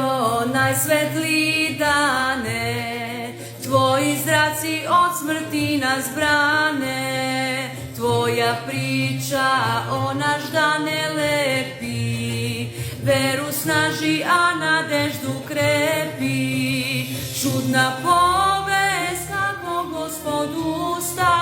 Vero, najsvetliji dane, Tvoji zraci od smrti nas brane, Tvoja priča o naš dan ne lepi, veru snaži, a nadeždu krepi. Čudna povest kako Gospod usta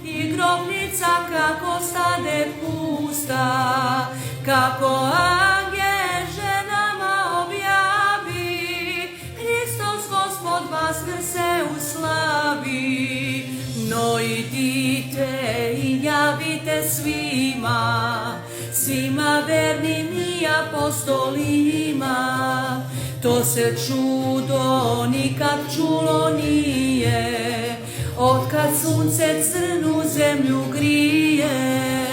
i grobnica kako stade pusta, kako angel ženama objavi, Hristos Gospod vaskrse u slavi. No idite i javite svima vernim i apostolima, to se čudo nikad čulo nije, otkad sunce crnu zemlju grije.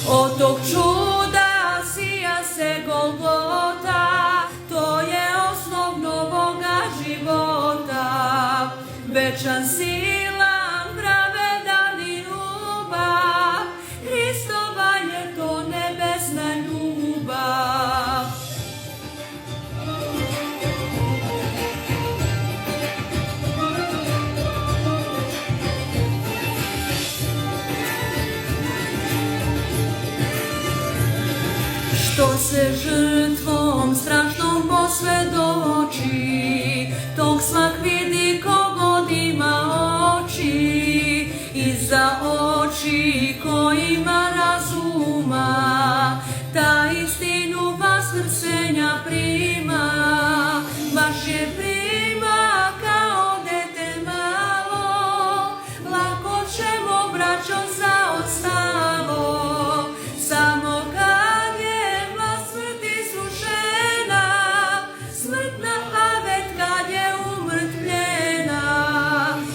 Od tog čuda sija se Golgota, to je osnov novoga života. Večan, silan, pravedan i ljubav, Hristova je to nebesna ljubav. Što se žrtvom strašnom posvedoči, tog svak vidi kogod ima oči, i za oči ko ima razuma, ta istinu vaskrsenja prima. Baš je prima kao dete malo, lako ćemo braćo zaostalo, samo kad je vlast smrti srušena, smrtna avet kad je umrtvljena.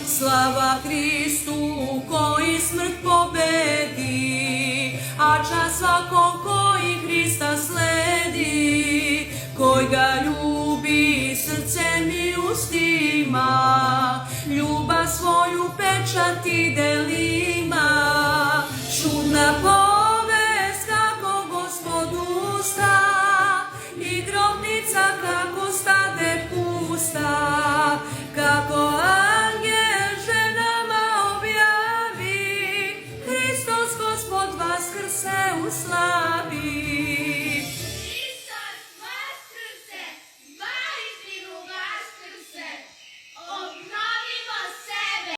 Slava Hristu koji smrt pobedi, a čast svakom koji Hrista sledi, koji ga ljubi srcem i ustima, ljubav svoju pečati delima. Čudna